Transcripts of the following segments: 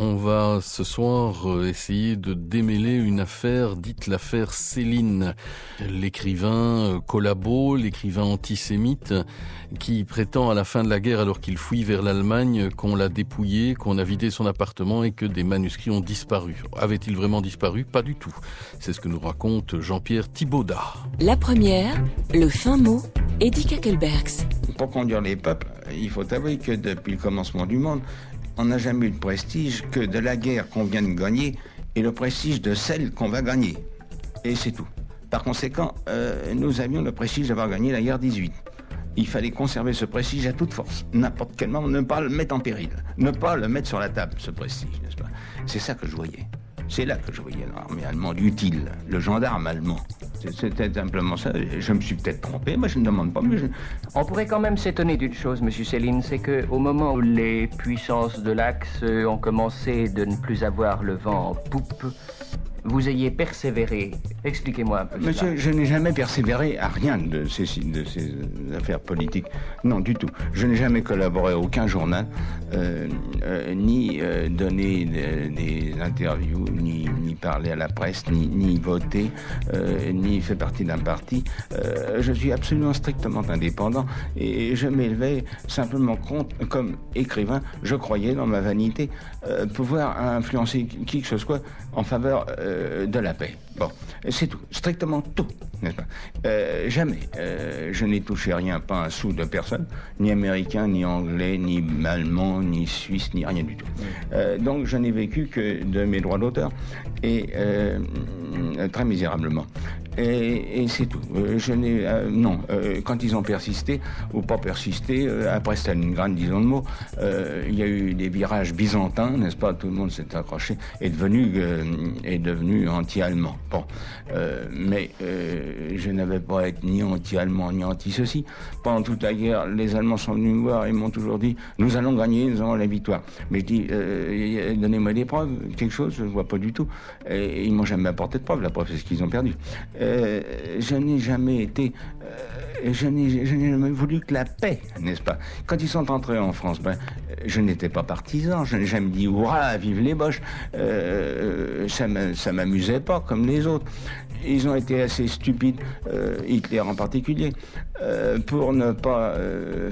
On va ce soir essayer de démêler une affaire dite l'affaire Céline. L'écrivain collabo, l'écrivain antisémite qui prétend à la fin de la guerre, alors qu'il fuit vers l'Allemagne, qu'on l'a dépouillé, qu'on a vidé son appartement et que des manuscrits ont disparu. Avait-il vraiment disparu? Pas du tout. C'est ce que nous raconte Jean-Pierre Thibaudat. La première, le fin mot, Eddy Kakelbergs. Pour conduire les peuples, il faut avouer que depuis le commencement du monde, on n'a jamais eu de prestige que de la guerre qu'on vient de gagner et le prestige de celle qu'on va gagner. Et c'est tout. Par conséquent, nous avions le prestige d'avoir gagné la guerre 18. Il fallait conserver ce prestige à toute force, n'importe quel moment, ne pas le mettre en péril, ne pas le mettre sur la table, ce prestige, n'est-ce pas? C'est ça que je voyais. C'est là que je voyais l'armée allemande utile, le gendarme allemand. C'était simplement ça. Je me suis peut-être trompé, moi je ne demande pas. On pourrait quand même s'étonner d'une chose, monsieur Céline, c'est qu'au moment où les puissances de l'Axe ont commencé de ne plus avoir le vent en poupe, vous ayez persévéré. Expliquez-moi un peu Monsieur, cela. je n'ai jamais persévéré à rien de ces affaires politiques. Non, du tout. Je n'ai jamais collaboré à aucun journal, ni donné des interviews, ni parlé à la presse, ni voté, ni fait partie d'un parti. Je suis absolument strictement indépendant et je m'élevais simplement comme écrivain. Je croyais dans ma vanité pouvoir influencer qui que ce soit en faveur de la paix. Bon, c'est tout, strictement tout, n'est-ce pas? Jamais, je n'ai touché rien, pas un sou de personne, ni américain, ni anglais, ni allemand, ni suisse, ni rien du tout. Donc je n'ai vécu que de mes droits d'auteur, et très misérablement. Et c'est tout. Je n'ai non. Quand ils ont persisté ou pas persisté, après Stalingrad, disons le mot, il y a eu des virages byzantins, n'est-ce pas? Tout le monde s'est accroché, est devenu anti-allemand. Bon, mais je n'avais pas à être ni anti-allemand ni anti-ceci. Pendant toute la guerre, les Allemands sont venus me voir et m'ont toujours dit: nous allons gagner, nous avons la victoire. Mais je dis: donnez-moi des preuves, quelque chose, je ne vois pas du tout. Et ils m'ont jamais apporté de preuves. La preuve, c'est ce qu'ils ont perdu. Je n'ai jamais été... je n'ai jamais voulu que la paix, n'est-ce pas? Quand ils sont entrés en France, je n'étais pas partisan, je n'ai jamais dit hurrah, vive les Boches. Ça m'amusait pas comme les autres. Ils ont été assez stupides, Hitler en particulier, pour ne pas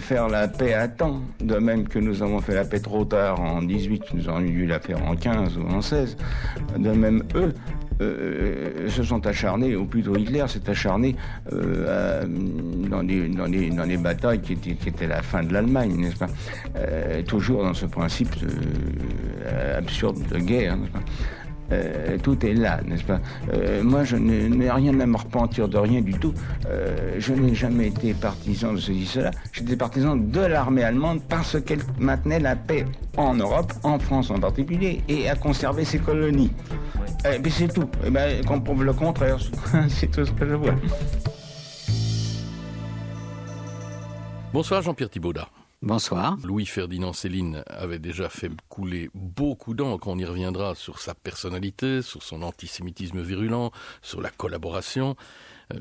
faire la paix à temps. De même que nous avons fait la paix trop tard en 18, nous aurions dû la faire en 15 ou en 16. De même, eux se sont acharnés, ou plutôt Hitler s'est acharné dans des batailles qui étaient la fin de l'Allemagne, n'est-ce pas? Toujours dans ce principe absurde de guerre, n'est-ce pas? Tout est là, n'est-ce pas? Moi, je n'ai rien à me repentir de rien du tout. Je n'ai jamais été partisan de ceci, cela. J'étais partisan de l'armée allemande parce qu'elle maintenait la paix en Europe, en France en particulier, et a conservé ses colonies. Et puis c'est tout. Qu'on prouve le contraire, c'est tout ce que je vois. Bonsoir Jean-Pierre Thibaudat. Bonsoir. Louis-Ferdinand Céline avait déjà fait couler beaucoup d'encre, on y reviendra, sur sa personnalité, sur son antisémitisme virulent, sur la collaboration,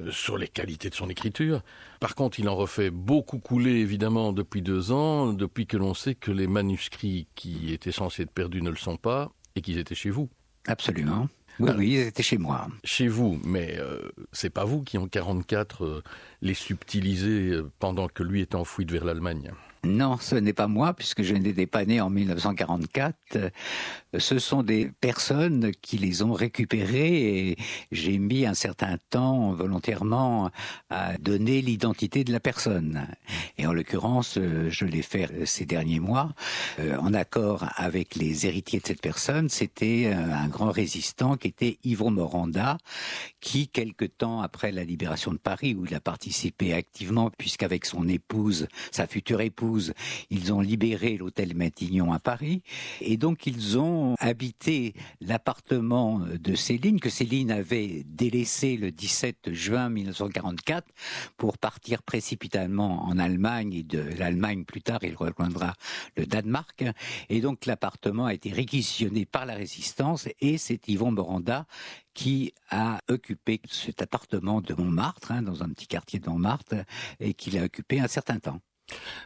sur les qualités de son écriture. Par contre, il en refait beaucoup couler, évidemment, depuis 2 ans, depuis que l'on sait que les manuscrits qui étaient censés être perdus ne le sont pas, et qu'ils étaient chez vous. Absolument. Oui, oui, ils étaient chez moi. Chez vous, mais c'est pas vous qui, en 1944, les subtilisez pendant que lui était en fuite vers l'Allemagne. Non, ce n'est pas moi, puisque je n'étais pas né en 1944. Ce sont des personnes qui les ont récupérés et j'ai mis un certain temps volontairement à donner l'identité de la personne. Et en l'occurrence, je l'ai fait ces derniers mois, en accord avec les héritiers de cette personne. C'était un grand résistant qui était Yvon Moranda, qui, quelque temps après la libération de Paris, où il a participé activement, puisqu'avec son épouse, sa future épouse, ils ont libéré l'hôtel Matignon à Paris et donc ils ont habité l'appartement de Céline que Céline avait délaissé le 17 juin 1944 pour partir précipitamment en Allemagne et de l'Allemagne plus tard il rejoindra le Danemark et donc l'appartement a été réquisitionné par la résistance et c'est Yvon Moranda qui a occupé cet appartement de Montmartre, dans un petit quartier de Montmartre, et qui l'a occupé un certain temps.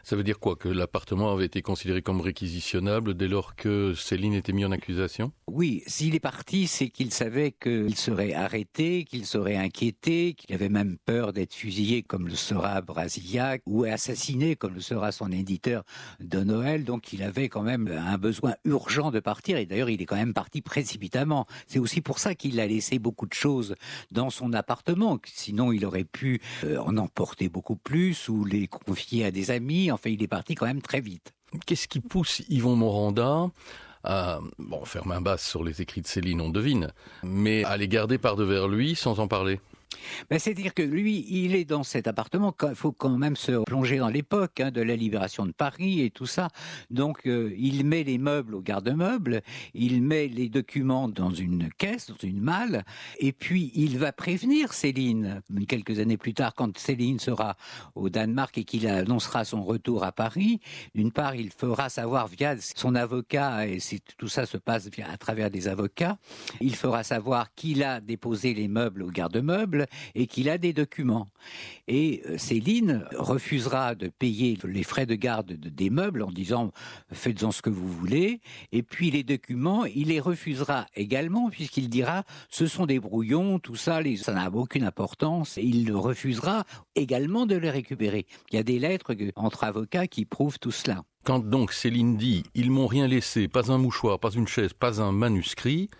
Ça veut dire quoi? Que l'appartement avait été considéré comme réquisitionnable dès lors que Céline était mise en accusation? Oui, s'il est parti, c'est qu'il savait qu'il serait arrêté, qu'il serait inquiété, qu'il avait même peur d'être fusillé comme le sera Brasillac ou assassiné comme le sera son éditeur de Noël. Donc il avait quand même un besoin urgent de partir et d'ailleurs il est quand même parti précipitamment. C'est aussi pour ça qu'il a laissé beaucoup de choses dans son appartement. Sinon il aurait pu en emporter beaucoup plus ou les confier à des amis. Enfin, il est parti quand même très vite. Qu'est-ce qui pousse Yvon Moranda à faire main basse sur les écrits de Céline, on devine, mais à les garder par-devers lui sans en parler? C'est-à-dire que lui, il est dans cet appartement, il faut quand même se plonger dans l'époque de la libération de Paris et tout ça. Donc il met les meubles au garde-meubles, il met les documents dans une caisse, dans une malle, et puis il va prévenir Céline, quelques années plus tard, quand Céline sera au Danemark et qu'il annoncera son retour à Paris. D'une part, il fera savoir via son avocat, et tout ça se passe à travers des avocats, il fera savoir qu'il a déposé les meubles au garde-meubles, et qu'il a des documents. Et Céline refusera de payer les frais de garde des meubles en disant « faites-en ce que vous voulez ». Et puis les documents, il les refusera également puisqu'il dira « ce sont des brouillons, tout ça, ça n'a aucune importance ». Et il refusera également de les récupérer. Il y a des lettres entre avocats qui prouvent tout cela. Quand donc Céline dit « ils m'ont rien laissé, pas un mouchoir, pas une chaise, pas un manuscrit »,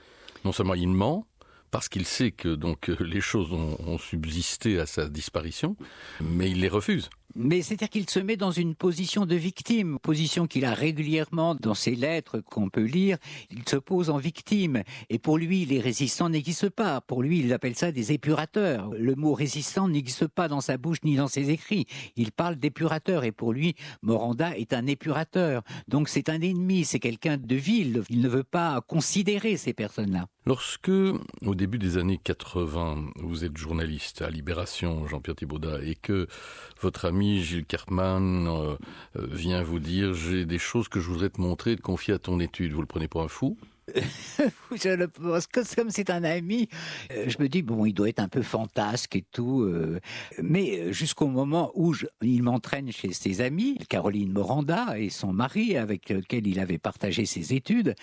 non seulement il ment, parce qu'il sait que donc les choses ont subsisté à sa disparition, mais il les refuse. Mais c'est-à-dire qu'il se met dans une position de victime, position qu'il a régulièrement dans ses lettres qu'on peut lire. Il se pose en victime. Et pour lui, les résistants n'existent pas. Pour lui, il appelle ça des épurateurs. Le mot résistant n'existe pas dans sa bouche ni dans ses écrits. Il parle d'épurateurs. Et pour lui, Moranda est un épurateur. Donc c'est un ennemi, c'est quelqu'un de vil. Il ne veut pas considérer ces personnes-là. Lorsque, au début des années 80, vous êtes journaliste à Libération, Jean-Pierre Thibaudat, et que votre ami Gilles Kerman vient vous dire « j'ai des choses que je voudrais te montrer et te confier à ton étude », vous le prenez pour un fou? Je le pense, comme c'est un ami, je me dis, bon, il doit être un peu fantasque et tout, mais jusqu'au moment où il m'entraîne chez ses amis, Caroline Moranda et son mari, avec lequel il avait partagé ses études,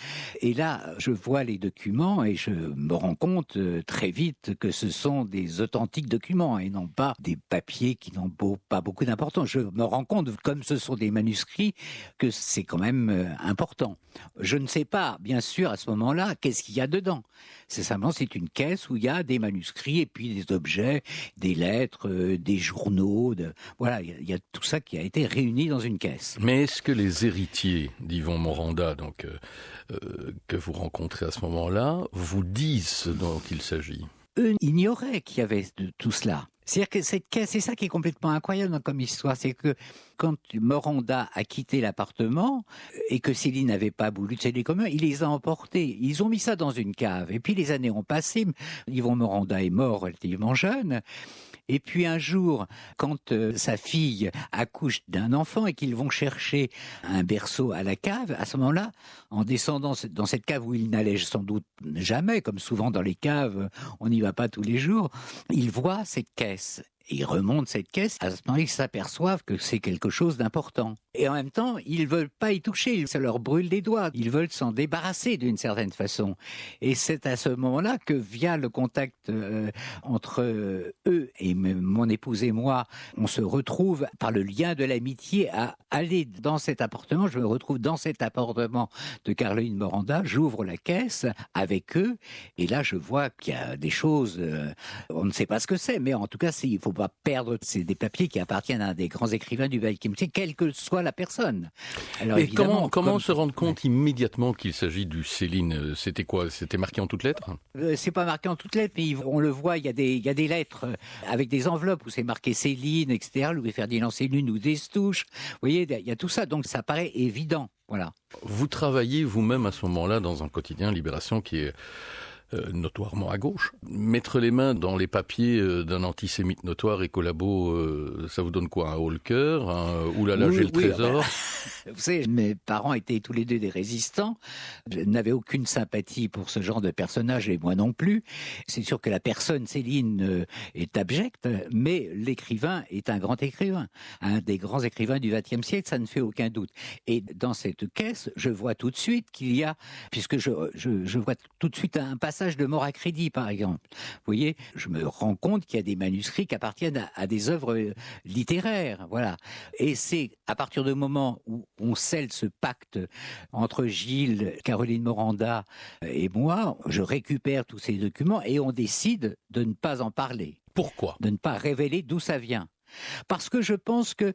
et là, je vois les documents et je me rends compte très vite que ce sont des authentiques documents et non pas des papiers qui n'ont pas beaucoup d'importance. Je me rends compte, comme ce sont des manuscrits, que c'est quand même important. Je ne sais pas, bien sûr, à ce moment-là, qu'est-ce qu'il y a dedans? C'est une caisse où il y a des manuscrits et puis des objets, des lettres, des journaux. Voilà, il y a tout ça qui a été réuni dans une caisse. Mais est-ce que les héritiers d'Yvon Moranda, donc que vous rencontrez à ce moment-là, vous disent ce dont il s'agit? Eux ignoraient qu'il y avait de tout cela. C'est-à-dire que cette caisse, c'est ça qui est complètement incroyable comme histoire, c'est que quand Moranda a quitté l'appartement et que Céline n'avait pas voulu de les communs, il les a emportés. Ils ont mis ça dans une cave. Et puis les années ont passé. Yvon Moranda est mort relativement jeune. Et puis un jour, quand sa fille accouche d'un enfant et qu'ils vont chercher un berceau à la cave, à ce moment-là, en descendant dans cette cave où il n'allait sans doute jamais, comme souvent dans les caves, on n'y va pas tous les jours, il voit cette caisse. Ils remontent cette caisse, à ce moment-là, ils s'aperçoivent que c'est quelque chose d'important. Et en même temps, ils veulent pas y toucher, ça leur brûle les doigts. Ils veulent s'en débarrasser d'une certaine façon. Et c'est à ce moment-là que, via le contact entre eux et mon épouse et moi, on se retrouve par le lien de l'amitié à aller dans cet appartement. Je me retrouve dans cet appartement de Caroline Moranda, j'ouvre la caisse avec eux, et là je vois qu'il y a des choses, on ne sait pas ce que c'est, mais en tout cas, il faut pas perdre, c'est des papiers qui appartiennent à un des grands écrivains du XXe siècle, quelle que soit la personne. Alors, et comment se rendre compte immédiatement qu'il s'agit du Céline? C'était quoi? C'était marqué en toutes lettres? C'est pas marqué en toutes lettres, mais on le voit, il y a des lettres avec des enveloppes où c'est marqué Céline, etc., Louis-Ferdinand Céline ou Destouches. Vous voyez, il y a tout ça, donc ça paraît évident. Voilà. Vous travaillez vous-même à ce moment-là dans un quotidien Libération qui est notoirement à gauche. Mettre les mains dans les papiers d'un antisémite notoire et collabo, ça vous donne quoi? Un haut le cœur, un oulala, j'ai le trésor? Vous savez, mes parents étaient tous les deux des résistants. Je n'avais aucune sympathie pour ce genre de personnage, et moi non plus. C'est sûr que la personne, Céline, est abjecte, mais l'écrivain est un grand écrivain. Un des grands écrivains du XXe siècle, ça ne fait aucun doute. Et dans cette caisse, je vois tout de suite qu'il y a, puisque je vois tout de suite un passage de Mort à crédit, par exemple. Vous voyez, je me rends compte qu'il y a des manuscrits qui appartiennent à des œuvres littéraires, voilà. Et c'est à partir du moment où on scelle ce pacte entre Gilles, Caroline Moranda et moi, je récupère tous ces documents et on décide de ne pas en parler. Pourquoi? De ne pas révéler d'où ça vient. Parce que je pense que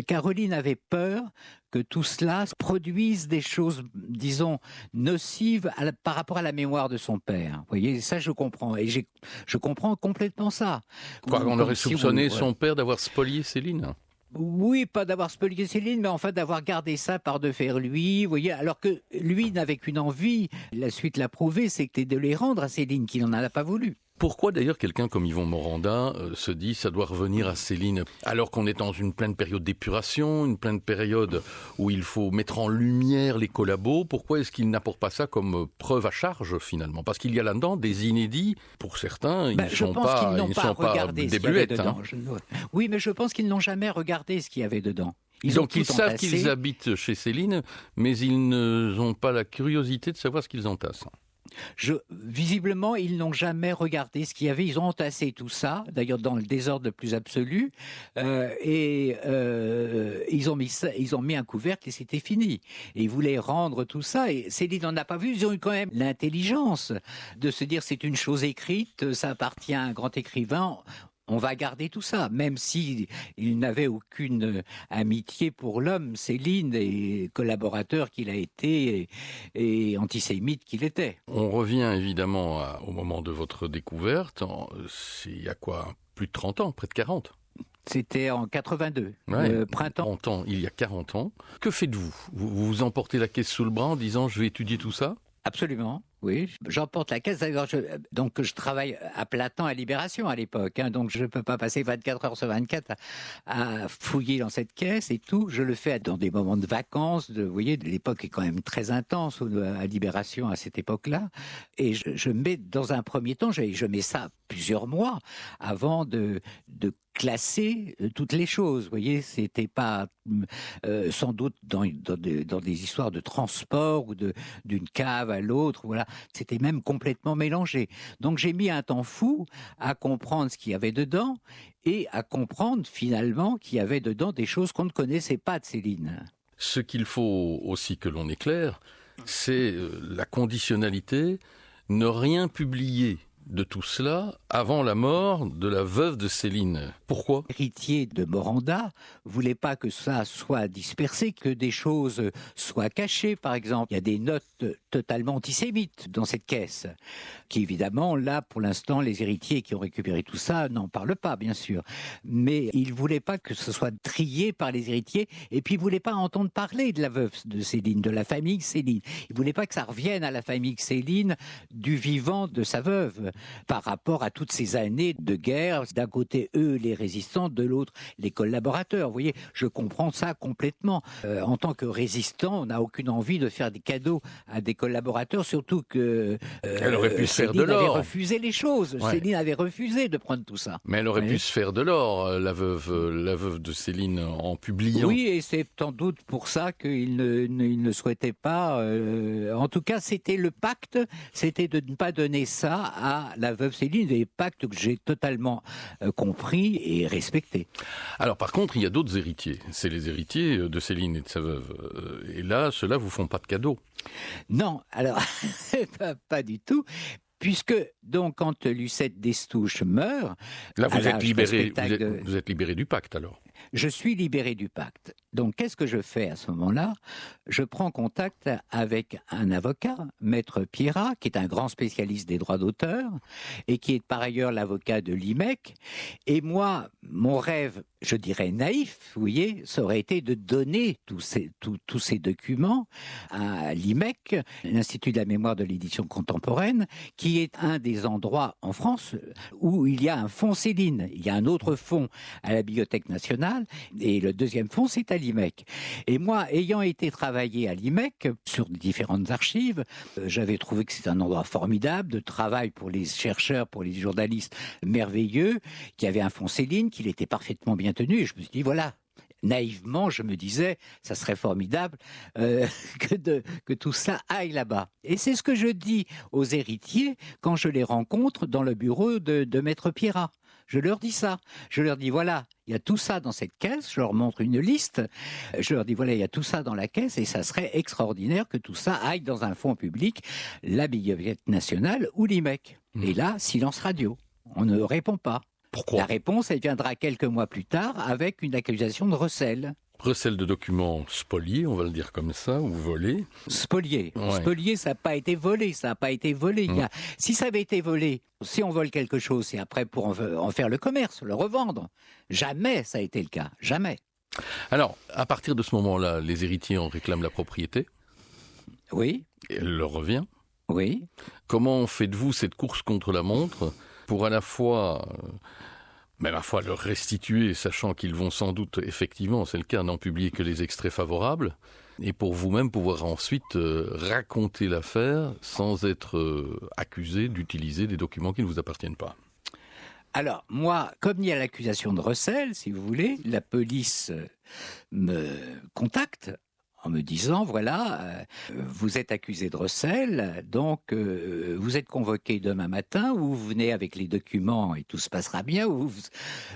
Caroline avait peur que tout cela produise des choses, disons, nocives par rapport à la mémoire de son père. Vous voyez, ça je comprends. Et je comprends complètement ça. Quoi, on aurait soupçonné son père d'avoir spolié Céline? Oui, pas d'avoir spolié Céline, mais enfin d'avoir gardé ça par de faire lui, vous voyez, alors que lui n'avait qu'une envie, la suite l'a prouvé, c'était de les rendre à Céline, qui n'en a pas voulu. Pourquoi d'ailleurs quelqu'un comme Yvon Moranda se dit ça doit revenir à Céline, alors qu'on est dans une pleine période d'épuration, une pleine période où il faut mettre en lumière les collabos? Pourquoi est-ce qu'il n'apporte pas ça comme preuve à charge finalement? Parce qu'il y a là-dedans des inédits, pour certains, ils ne sont pas des bluettes. Hein. Oui, mais je pense qu'ils n'ont jamais regardé ce qu'il y avait dedans. Donc ils savent qu'ils habitent chez Céline, mais ils n'ont pas la curiosité de savoir ce qu'ils entassent. Visiblement, ils n'ont jamais regardé ce qu'il y avait. Ils ont entassé tout ça, d'ailleurs dans le désordre le plus absolu, ils ont mis un couvercle et c'était fini. Et ils voulaient rendre tout ça. Et Céline n'en a pas vu. Ils ont eu quand même l'intelligence de se dire c'est une chose écrite, ça appartient à un grand écrivain. On va garder tout ça, même si il n'avait aucune amitié pour l'homme, Céline, et collaborateur qu'il a été et antisémite qu'il était. On revient évidemment au moment de votre découverte. Il y a quoi? Plus de 30 ans, près de 40? C'était en 82, printemps. 40 ans, il y a 40 ans. Que faites-vous? Vous emportez la caisse sous le bras en disant je vais étudier tout ça? Absolument. Oui, j'emporte la caisse. Donc, je travaille à plein temps à Libération à l'époque. Donc, je ne peux pas passer 24 heures sur 24 à fouiller dans cette caisse et tout. Je le fais dans des moments de vacances. Vous voyez, l'époque est quand même très intense à Libération à cette époque-là. Et je mets dans un premier temps, je mets ça plusieurs mois avant de classer toutes les choses. Vous voyez, c'était pas sans doute dans des histoires de transport ou d'une cave à l'autre. Voilà. C'était même complètement mélangé. Donc j'ai mis un temps fou à comprendre ce qu'il y avait dedans et à comprendre finalement qu'il y avait dedans des choses qu'on ne connaissait pas de Céline. Ce qu'il faut aussi que l'on éclaire, c'est la conditionnalité, ne rien publier de tout cela avant la mort de la veuve de Céline. Pourquoi? L'héritier de Moranda voulait pas que ça soit dispersé, que des choses soient cachées, par exemple. Il y a des notes totalement antisémites dans cette caisse, qui évidemment, là, pour l'instant, les héritiers qui ont récupéré tout ça n'en parlent pas, bien sûr. Mais il voulait pas que ce soit trié par les héritiers, et puis il voulait pas entendre parler de la veuve de Céline, de la famille Céline. Il voulait pas que ça revienne à la famille Céline du vivant de sa veuve, par rapport à toutes ces années de guerre, d'un côté eux les résistants, de l'autre les collaborateurs. Vous voyez, je comprends ça complètement. En tant que résistant, on n'a aucune envie de faire des cadeaux à des collaborateurs, surtout que elle aurait pu se faire de l'or. Céline avait refusé les choses. Ouais. Céline avait refusé de prendre tout ça. Mais elle aurait pu se faire de l'or, la veuve de Céline, en publiant. Oui, et c'est sans doute pour ça qu'il ne souhaitait pas. En tout cas, c'était le pacte, c'était de ne pas donner ça à la veuve Céline, des pactes que j'ai totalement compris et respectés. Alors par contre, il y a d'autres héritiers. C'est les héritiers de Céline et de sa veuve. Et là, ceux-là vous font pas de cadeaux. Non, alors pas du tout. Puisque, donc, quand Lucette Destouches meurt... Là, vous êtes libéré du pacte, alors. Je suis libéré du pacte. Donc, qu'est-ce que je fais à ce moment-là? Je prends contact avec un avocat, Maître Pierrat, qui est un grand spécialiste des droits d'auteur et qui est par ailleurs l'avocat de l'IMEC. Et moi, mon rêve, je dirais naïf, vous voyez, ça aurait été de donner tous ces documents à l'IMEC, l'Institut de la mémoire de l'édition contemporaine, qui est un des endroits en France où il y a un fonds Céline. Il y a un autre fonds à la Bibliothèque nationale et le deuxième fonds, c'est à l'IMEC. Et moi, ayant été travailler à l'IMEC sur différentes archives, j'avais trouvé que c'était un endroit formidable de travail pour les chercheurs, pour les journalistes merveilleux, qui avait un fonds Céline, qu'il était parfaitement bien tenu. Et je me suis dit, voilà, naïvement, je me disais, ça serait formidable que tout ça aille là-bas. Et c'est ce que je dis aux héritiers quand je les rencontre dans le bureau de Maître Pierrat. Je leur dis ça. Je leur dis, voilà, il y a tout ça dans cette caisse. Je leur montre une liste. Je leur dis, voilà, il y a tout ça dans la caisse et ça serait extraordinaire que tout ça aille dans un fonds public, la Bibliothèque nationale ou l'IMEC. Et là, silence radio. On ne répond pas. Pourquoi ? La réponse, elle viendra quelques mois plus tard avec une accusation de recel. Recel de documents spoliés, on va le dire comme ça, ou volés. Spoliés. Ouais. Spoliés, ça n'a pas été volé, ça n'a pas été volé. Si ça avait été volé, si on vole quelque chose, c'est après pour en faire le commerce, le revendre. Jamais ça a été le cas, jamais. Alors, à partir de ce moment-là, les héritiers en réclament la propriété. Oui. Et elle leur revient. Oui. Comment faites-vous cette course contre la montre pour à la fois leur restituer, sachant qu'ils vont sans doute, effectivement, c'est le cas, n'en publier que les extraits favorables, et pour vous-même pouvoir ensuite raconter l'affaire sans être accusé d'utiliser des documents qui ne vous appartiennent pas? Alors, moi, comme il y a l'accusation de recel, si vous voulez, la police me contacte en me disant, voilà, vous êtes accusé de recel, donc vous êtes convoqué demain matin, ou vous venez avec les documents et tout se passera bien, ou vous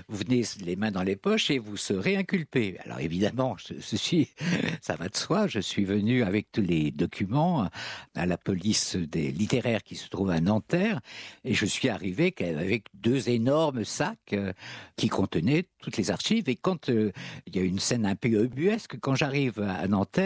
venez les mains dans les poches et vous serez inculpé. Alors évidemment, ça va de soi, je suis venu avec tous les documents à la police des littéraires qui se trouve à Nanterre, et je suis arrivé avec 2 énormes sacs qui contenaient toutes les archives, et quand il y a une scène un peu ubuesque, quand j'arrive à Nanterre,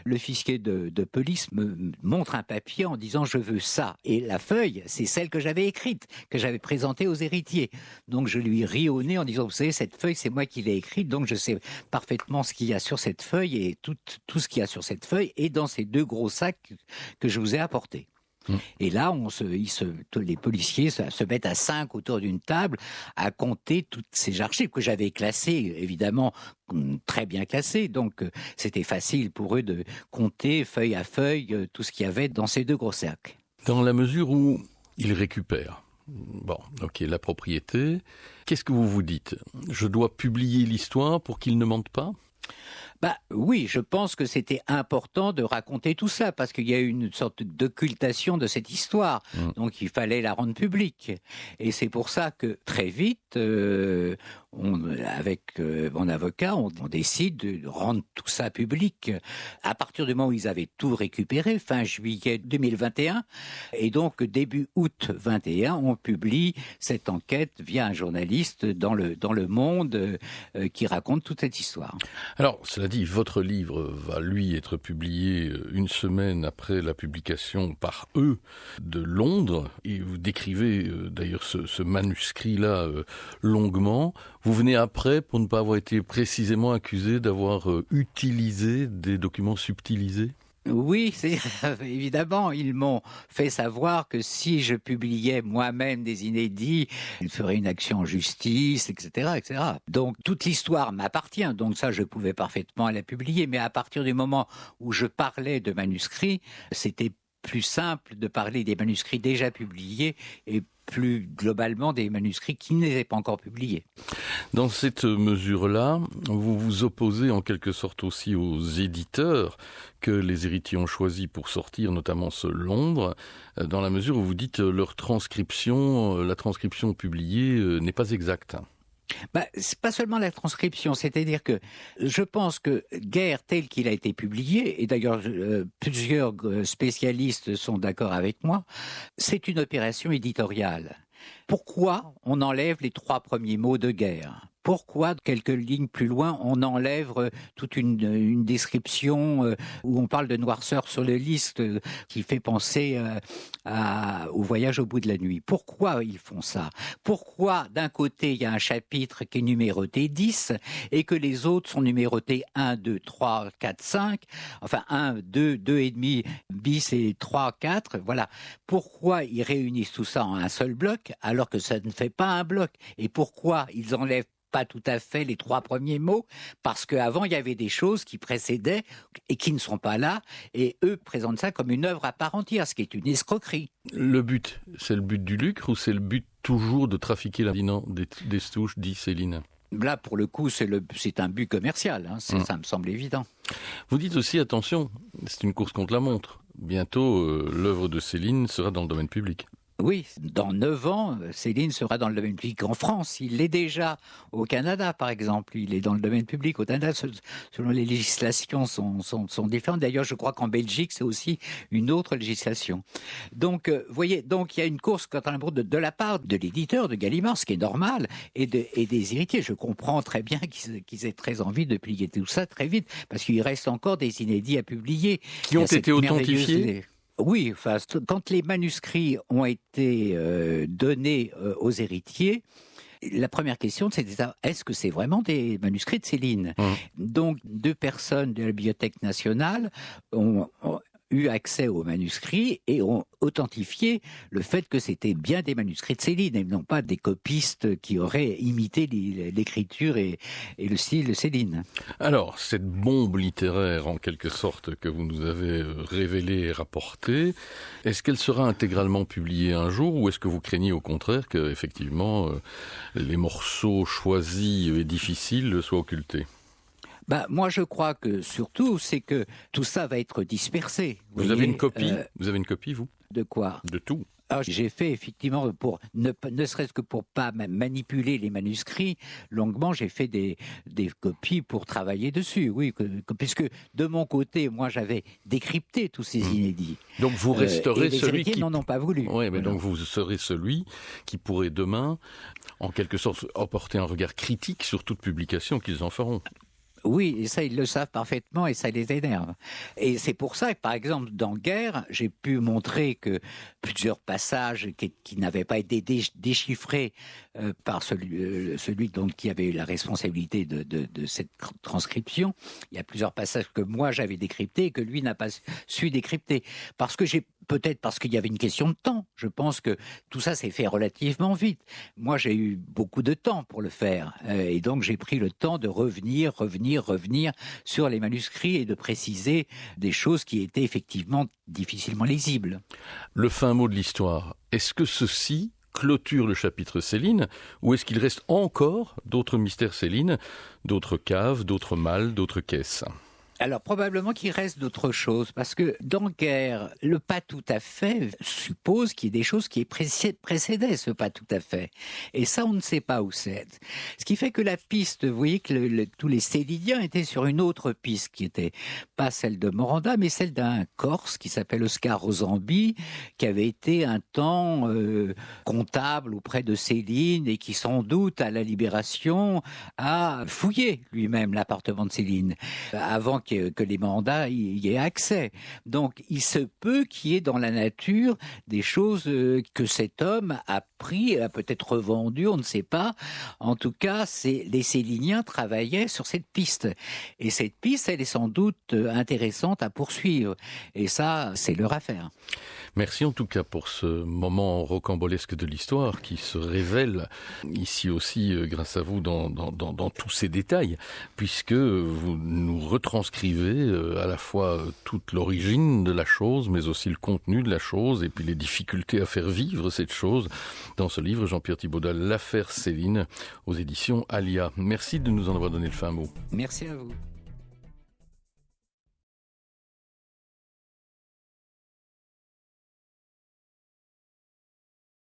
le fichier de police me montre un papier en disant « je veux ça ». Et la feuille, c'est celle que j'avais écrite, que j'avais présentée aux héritiers. Donc je lui ris au nez en disant « vous savez, cette feuille, c'est moi qui l'ai écrite, donc je sais parfaitement ce qu'il y a sur cette feuille et tout ce qu'il y a sur cette feuille est dans ces 2 gros sacs que je vous ai apportés ». Et là, les policiers se mettent à 5 autour d'une table à compter toutes ces archives que j'avais classées, évidemment très bien classées. Donc, c'était facile pour eux de compter feuille à feuille tout ce qu'il y avait dans ces 2 gros sacs. Dans la mesure où ils récupèrent, la propriété, qu'est-ce que vous vous dites? Je dois publier l'histoire pour qu'ils ne mentent pas? Oui, je pense que c'était important de raconter tout ça, parce qu'il y a eu une sorte d'occultation de cette histoire. Donc il fallait la rendre publique. Et c'est pour ça que très vite, avec mon avocat, on décide de rendre tout ça public. À partir du moment où ils avaient tout récupéré, fin juillet 2021, et donc début août 21, on publie cette enquête via un journaliste dans le Monde qui raconte toute cette histoire. Alors, cela dit, votre livre va, lui, être publié une semaine après la publication par eux de Londres, et vous décrivez d'ailleurs ce manuscrit-là longuement. Vous venez après pour ne pas avoir été précisément accusé d'avoir utilisé des documents subtilisés? Oui, évidemment, ils m'ont fait savoir que si je publiais moi-même des inédits, ils feraient une action en justice, etc., etc. Donc toute l'histoire m'appartient, donc ça je pouvais parfaitement la publier, mais à partir du moment où je parlais de manuscrits, c'était plus simple de parler des manuscrits déjà publiés et plus globalement des manuscrits qui n'étaient pas encore publiés. Dans cette mesure-là, vous vous opposez en quelque sorte aussi aux éditeurs que les héritiers ont choisis pour sortir, notamment ce Londres, dans la mesure où vous dites leur transcription, la transcription publiée n'est pas exacte. C'est pas seulement la transcription, c'est-à-dire que je pense que Guerre tel qu'il a été publié, et d'ailleurs plusieurs spécialistes sont d'accord avec moi, c'est une opération éditoriale. Pourquoi on enlève les 3 premiers mots de Guerre ? pourquoi, quelques lignes plus loin, on enlève toute une description où on parle de noirceur sur le lys qui fait penser au voyage au bout de la nuit. Pourquoi ils font ça? Pourquoi, d'un côté, il y a un chapitre qui est numéroté 10 et que les autres sont numérotés 1, 2, 3, 4, 5, enfin 1, 2, 2 et demi, bis et 3, 4, voilà. Pourquoi ils réunissent tout ça en un seul bloc alors que ça ne fait pas un bloc? Et pourquoi ils enlèvent pas tout à fait les 3 premiers mots, parce qu'avant il y avait des choses qui précédaient et qui ne sont pas là, et eux présentent ça comme une œuvre à part entière, ce qui est une escroquerie. Le but, c'est le but du lucre ou c'est le but toujours de trafiquer la Ferdinand Destouches, dit Céline? Là, pour le coup, c'est un but commercial, hein, ça me semble évident. Vous dites aussi, attention, c'est une course contre la montre. Bientôt, l'œuvre de Céline sera dans le domaine public. Oui, dans 9 ans, Céline sera dans le domaine public en France. Il l'est déjà au Canada, par exemple. Il est dans le domaine public au Canada. Selon les législations sont différentes. D'ailleurs, je crois qu'en Belgique, c'est aussi une autre législation. Donc, vous voyez, donc il y a une course contre la montre de la part de l'éditeur, de Gallimard, ce qui est normal, et des héritiers. Je comprends très bien qu'ils aient très envie de publier tout ça très vite, parce qu'il reste encore des inédits à publier. Qui ont été authentifiés ? Oui, enfin, quand les manuscrits ont été donnés aux héritiers, la première question, c'est est-ce que c'est vraiment des manuscrits de Céline ? Donc, 2 personnes de la Bibliothèque nationale ont eu accès aux manuscrits et ont authentifié le fait que c'était bien des manuscrits de Céline et non pas des copistes qui auraient imité l'écriture et le style de Céline. Alors, cette bombe littéraire, en quelque sorte, que vous nous avez révélée et rapportée, est-ce qu'elle sera intégralement publiée un jour ou est-ce que vous craignez au contraire que, effectivement, les morceaux choisis et difficiles soient occultés ? Moi, je crois que surtout, c'est que tout ça va être dispersé. Vous avez une copie Vous avez une copie, vous ? De quoi ? De tout. Alors, j'ai fait effectivement, pour ne serait-ce que pour pas manipuler les manuscrits longuement, j'ai fait des copies pour travailler dessus. Oui, puisque de mon côté, moi, j'avais décrypté tous ces inédits. Donc vous resterez et les celui qui n'en ont pas voulu. Oui, mais donc vous serez celui qui pourrait demain, en quelque sorte, apporter un regard critique sur toute publication qu'ils en feront. Oui, et ça, ils le savent parfaitement et ça les énerve. Et c'est pour ça que, par exemple, dans Guerre, j'ai pu montrer que plusieurs passages qui n'avaient pas été déchiffrés par celui donc, qui avait eu la responsabilité de cette transcription, il y a plusieurs passages que moi j'avais décryptés et que lui n'a pas su décrypter. Peut-être parce qu'il y avait une question de temps. Je pense que tout ça s'est fait relativement vite. Moi, j'ai eu beaucoup de temps pour le faire. Et donc, j'ai pris le temps de revenir sur les manuscrits et de préciser des choses qui étaient effectivement difficilement lisibles. Le fin mot de l'histoire, est-ce que ceci clôture le chapitre Céline ou est-ce qu'il reste encore d'autres mystères Céline, d'autres caves, d'autres malles, d'autres caisses ? Alors, probablement qu'il reste d'autres choses, parce que dans Guerre, le pas tout à fait suppose qu'il y ait des choses qui précédaient ce pas tout à fait. Et ça, on ne sait pas où c'est. Ce qui fait que la piste, vous voyez que tous les Céliniens étaient sur une autre piste, qui était pas celle de Moranda, mais celle d'un Corse qui s'appelle Oscar Rosambi, qui avait été un temps comptable auprès de Céline et qui, sans doute, à la Libération, a fouillé lui-même l'appartement de Céline, avant que les mandats y aient accès. Donc, il se peut qu'il y ait dans la nature des choses que cet homme a pris, a peut-être revendu, on ne sait pas. En tout cas, les Céliniens travaillaient sur cette piste. Et cette piste, elle est sans doute intéressante à poursuivre. Et ça, c'est leur affaire. Merci en tout cas pour ce moment rocambolesque de l'histoire qui se révèle ici aussi grâce à vous dans tous ces détails, puisque vous nous retranscrivez à la fois toute l'origine de la chose, mais aussi le contenu de la chose, et puis les difficultés à faire vivre cette chose dans ce livre, Jean-Pierre Thibaudat, L'affaire Céline, aux éditions Alia. Merci de nous en avoir donné le fin mot. Merci à vous.